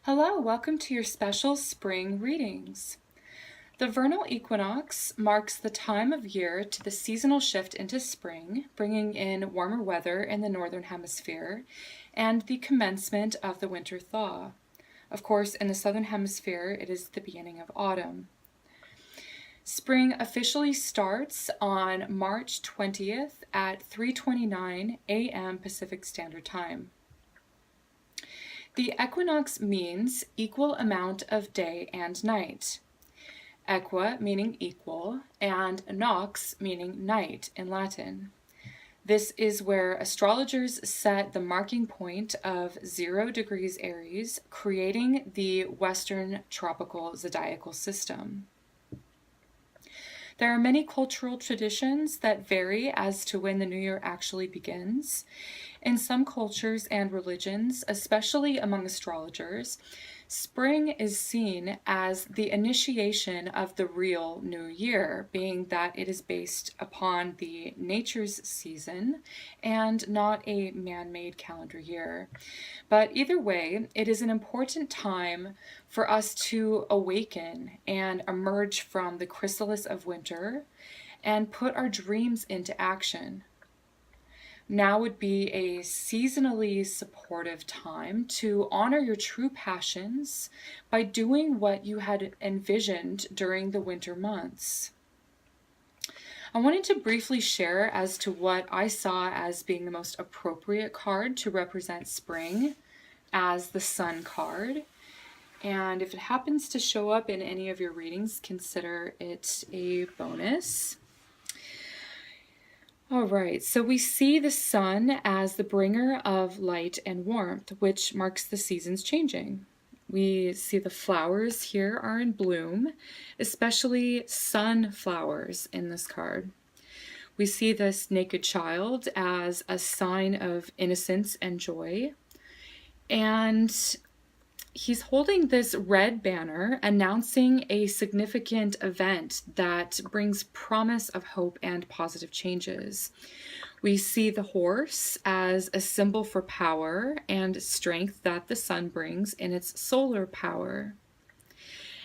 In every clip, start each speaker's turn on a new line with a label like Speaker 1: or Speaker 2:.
Speaker 1: Hello, welcome to your special spring readings. The vernal equinox marks the time of year to the seasonal shift into spring, bringing in warmer weather in the northern hemisphere and the commencement of the winter thaw. Of course, in the southern hemisphere, it is the beginning of autumn. Spring officially starts on March 20th at 3:29 a.m. Pacific Standard Time. The equinox means equal amount of day and night. Equa meaning equal, and nox meaning night in Latin. This is where astrologers set the marking point of 0 degrees Aries, creating the Western tropical zodiacal system. There are many cultural traditions that vary as to when the new year actually begins. In some cultures and religions, especially among astrologers, spring is seen as the initiation of the real new year, being that it is based upon the nature's season and not a man-made calendar year. But either way, it is an important time for us to awaken and emerge from the chrysalis of winter and put our dreams into action. Now would be a seasonally supportive time to honor your true passions by doing what you had envisioned during the winter months. I wanted to briefly share as to what I saw as being the most appropriate card to represent spring as the Sun card. And if it happens to show up in any of your readings, consider it a bonus. All right, so we see the sun as the bringer of light and warmth, which marks the seasons changing. We see the flowers here are in bloom, especially sunflowers in this card. We see this naked child as a sign of innocence and joy. And he's holding this red banner announcing a significant event that brings promise of hope and positive changes. We see the horse as a symbol for power and strength that the sun brings in its solar power.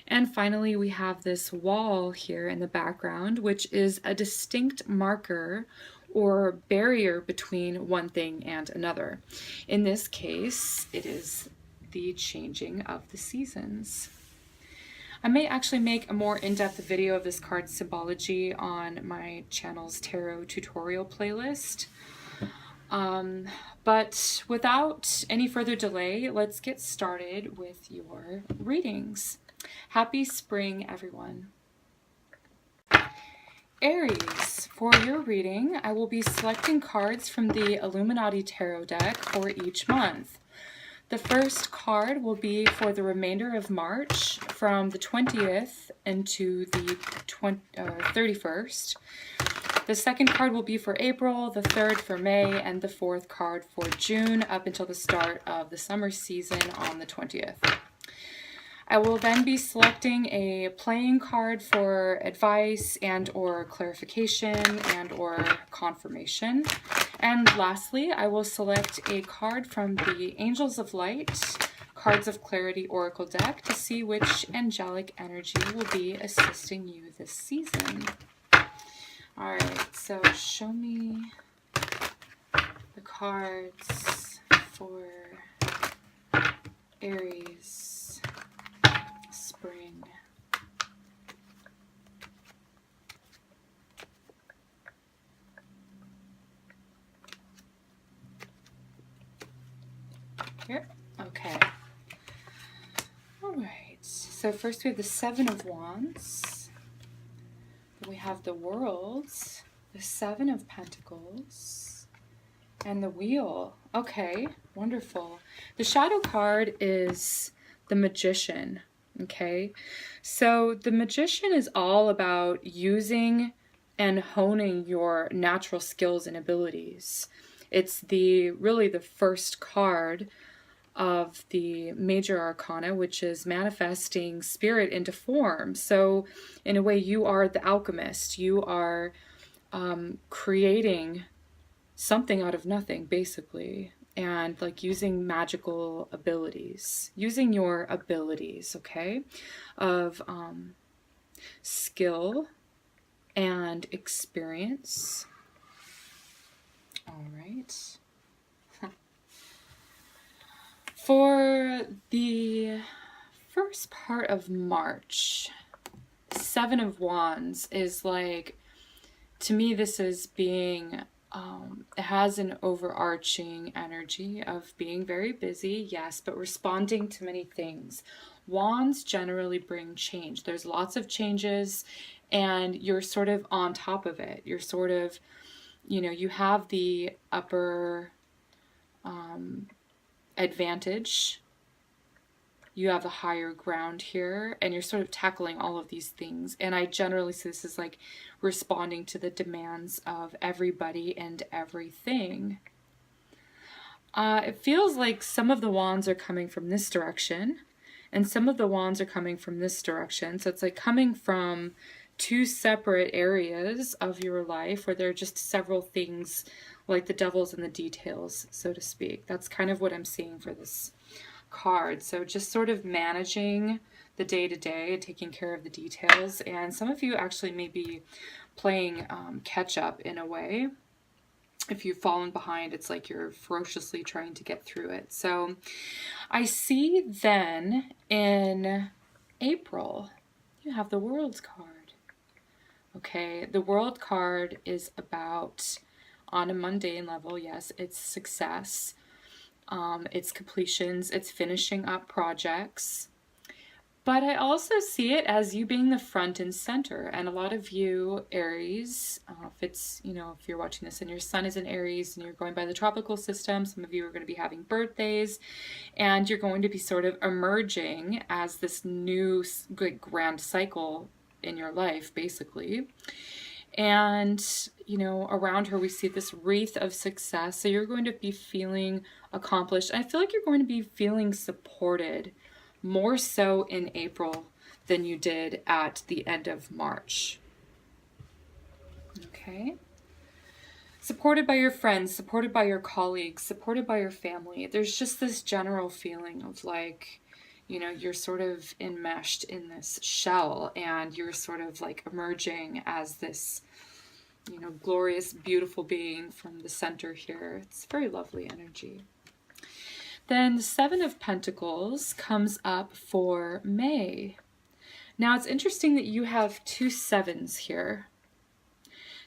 Speaker 1: And finally, we have this wall here in the background, which is a distinct marker or barrier between one thing and another. In this case, it is the changing of the seasons. I may actually make a more in-depth video of this card's symbology on my channel's tarot tutorial playlist. But without any further delay, let's get started with your readings. Happy spring, everyone. Aries, for your reading, I will be selecting cards from the Illuminati Tarot deck for each month. The first card will be for the remainder of March from the 20th into the 31st. The second card will be for April, the third for May, and the fourth card for June up until the start of the summer season on the 20th. I will then be selecting a playing card for advice and or clarification and or confirmation. And lastly, I will select a card from the Angels of Light, Cards of Clarity Oracle deck to see which angelic energy will be assisting you this season. All right, so show me the cards for Aries spring. Here, okay. All right, so first we have the Seven of Wands. Then we have the World, the Seven of Pentacles, and the Wheel. Okay, wonderful. The shadow card is the Magician. Okay, so the Magician is all about using and honing your natural skills and abilities. It's really the first card of the major arcana, which is manifesting spirit into form. So in a way, you are the alchemist. You are creating something out of nothing, basically. and like using magical abilities, using your abilities, okay, of skill and experience. All right. For the first part of March, Seven of Wands is like, to me, this is being, it has an overarching energy of being very busy, yes, but responding to many things. Wands generally bring change. There's lots of changes, and you're sort of on top of it. You're sort of, you know, you have the upper advantage. You have the higher ground here, and you're sort of tackling all of these things. And I generally see this as like responding to the demands of everybody and everything. It feels like some of the wands are coming from this direction, and some of the wands are coming from this direction. So it's like coming from two separate areas of your life where there are just several things, like the devil's in the details, so to speak. That's kind of what I'm seeing for this card. So just sort of managing the day-to-day and taking care of the details. And some of you actually may be playing catch up in a way. If you've fallen behind, it's like you're ferociously trying to get through it. So I see then in April, you have the World card. Okay, the World card is about, on a mundane level, yes, it's success. It's completions, it's finishing up projects. But I also see it as you being the front and center. And a lot of you, Aries, if it's, you know, if you're watching this and your sun is in Aries and you're going by the tropical system, some of you are going to be having birthdays, and you're going to be sort of emerging as this new grand cycle in your life, basically. And, you know, around her we see this wreath of success. So you're going to be feeling accomplished. I feel like you're going to be feeling supported more so in April than you did at the end of March. Okay. Supported by your friends, supported by your colleagues, supported by your family. There's just this general feeling of like, you know, you're sort of enmeshed in this shell and you're sort of like emerging as this, you know, glorious, beautiful being from the center here. It's very lovely energy. Then the Seven of Pentacles comes up for May. Now it's interesting that you have two sevens here.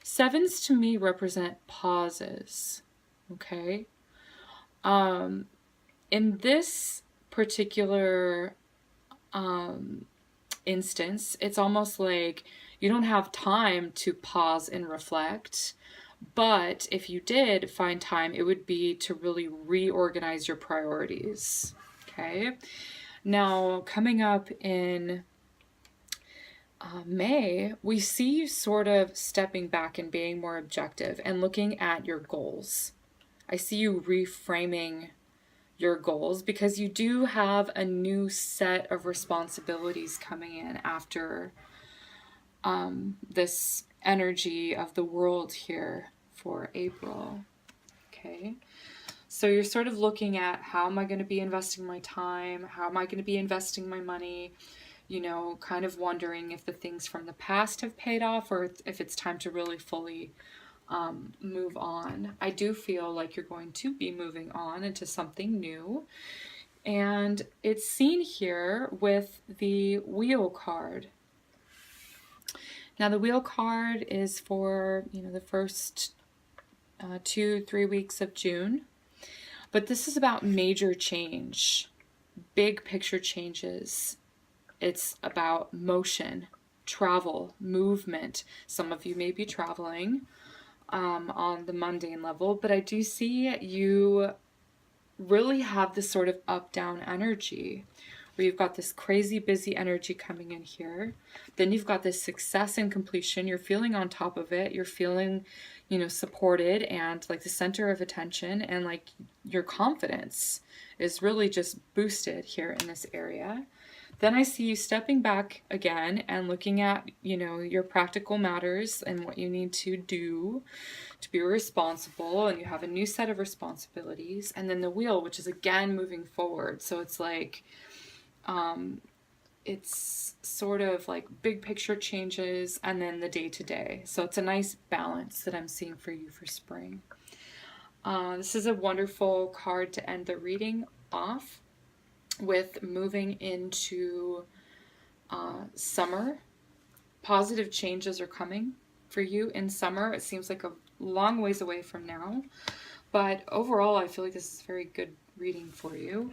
Speaker 1: Sevens to me represent pauses, okay? In this particular instance, it's almost like you don't have time to pause and reflect. But if you did find time, it would be to really reorganize your priorities. Okay. Now, coming up in May, we see you sort of stepping back and being more objective and looking at your goals. I see you reframing your goals because you do have a new set of responsibilities coming in after this energy of the world here for April. Okay, so you're sort of looking at, how am I going to be investing my time? How am I going to be investing my money? You know, kind of wondering if the things from the past have paid off or if it's time to really fully move on. I do feel like you're going to be moving on into something new. And it's seen here with the Wheel card. Now the Wheel card is for, you know, the first 2-3 weeks of June. But this is about major change, big picture changes. It's about motion, travel, movement. Some of you may be traveling on the mundane level, but I do see you really have this sort of up-down energy where you've got this crazy busy energy coming in here. Then you've got this success and completion. You're feeling on top of it. You're feeling, you know, supported and like the center of attention, and like your confidence is really just boosted here in this area. Then I see you stepping back again and looking at, your practical matters and what you need to do to be responsible, and you have a new set of responsibilities. And then the wheel, which is again moving forward. So it's like, it's sort of like big picture changes and then the day to day. So it's a nice balance that I'm seeing for you for spring. This is a wonderful card to end the reading off with, moving into summer. Positive changes are coming for you in summer. It seems like a long ways away from now, but overall I feel like this is a very good reading for you.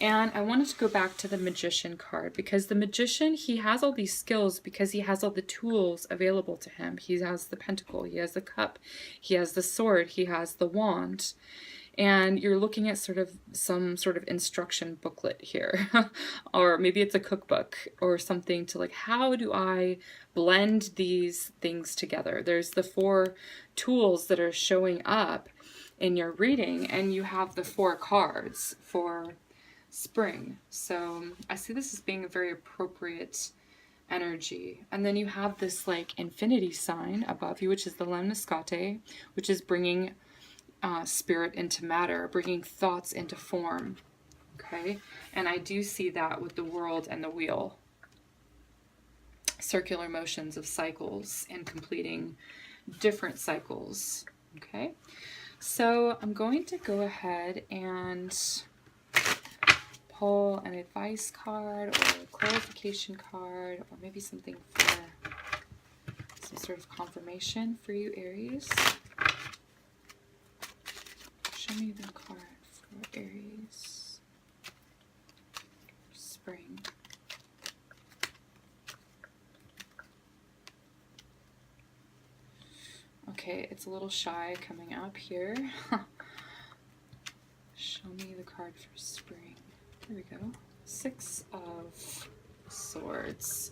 Speaker 1: And I wanted to go back to the Magician card, because the Magician, he has all these skills because he has all the tools available to him. He has the pentacle, he has the cup, he has the sword, he has the wand. And you're looking at some sort of instruction booklet here, or maybe it's a cookbook or something to, like, how do I blend these things together? There's the 4 tools that are showing up in your reading, and you have the 4 cards for spring. So I see this as being a very appropriate energy. And then you have this like infinity sign above you, which is the lemniscate, which is bringing spirit into matter, bringing thoughts into form. Okay, and I do see that with the world and the wheel. Circular motions of cycles and completing different cycles. Okay, so I'm going to go ahead and pull an advice card or a clarification card, or maybe something for some sort of confirmation for you, Aries. Show me the card for Aries. Spring. Okay, it's a little shy coming up here. Show me the card for spring. Here we go. 6 of Swords.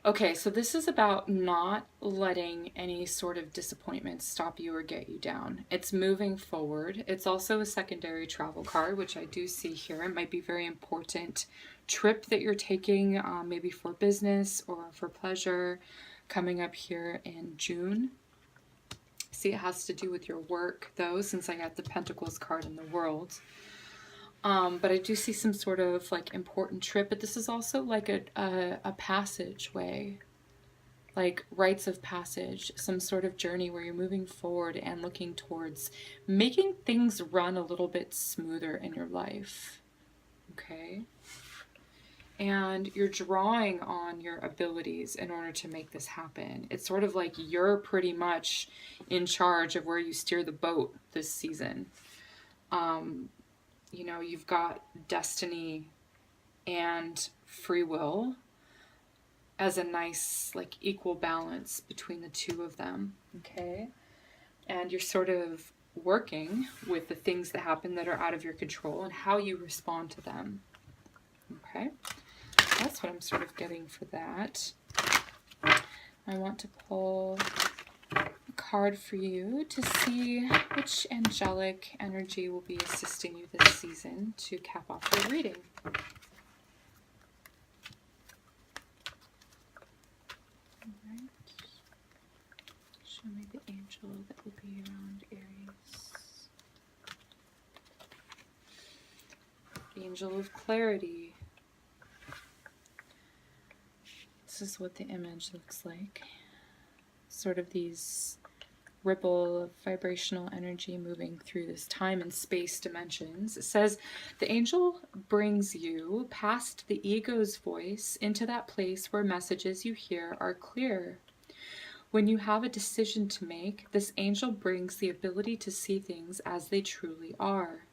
Speaker 1: Okay, so this is about not letting any sort of disappointment stop you or get you down. It's moving forward. It's also a secondary travel card, which I do see here. It might be a very important trip that you're taking, maybe for business or for pleasure, coming up here in June. See, it has to do with your work, though, since I got the Pentacles card in the world. But I do see some sort of like important trip, but this is also like a passageway, like rites of passage, some sort of journey where you're moving forward and looking towards making things run a little bit smoother in your life. Okay? And you're drawing on your abilities in order to make this happen. It's sort of like you're pretty much in charge of where you steer the boat this season. You know, you've got destiny and free will as a nice, like, equal balance between the two of them, okay? And you're sort of working with the things that happen that are out of your control and how you respond to them, okay? That's what I'm sort of getting for that. I want to pull a card for you to see which angelic energy will be assisting you this season to cap off your reading. Alright. Show me the angel that will be around Aries. The angel of clarity. This is what the image looks like. Sort of these ripple of vibrational energy moving through this time and space dimensions. It says, the angel brings you past the ego's voice into that place where messages you hear are clear. When you have a decision to make, this angel brings the ability to see things as they truly are.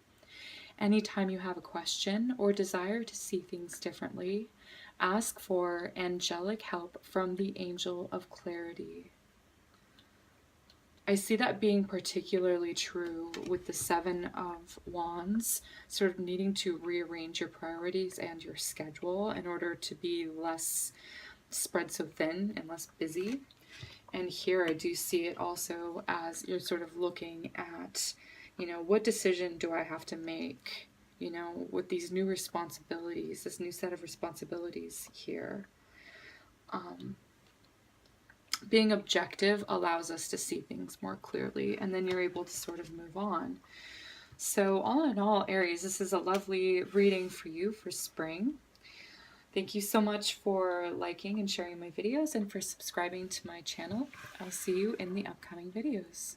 Speaker 1: Anytime you have a question or desire to see things differently, ask for angelic help from the angel of clarity. I see that being particularly true with the 7 of Wands, sort of needing to rearrange your priorities and your schedule in order to be less spread so thin and less busy. And here I do see it also as you're sort of looking at, you know, what decision do I have to make, you know, with these new responsibilities, this new set of responsibilities here. Being objective allows us to see things more clearly, and then you're able to sort of move on. So all in all, Aries, this is a lovely reading for you for spring. Thank you so much for liking and sharing my videos and for subscribing to my channel. I'll see you in the upcoming videos.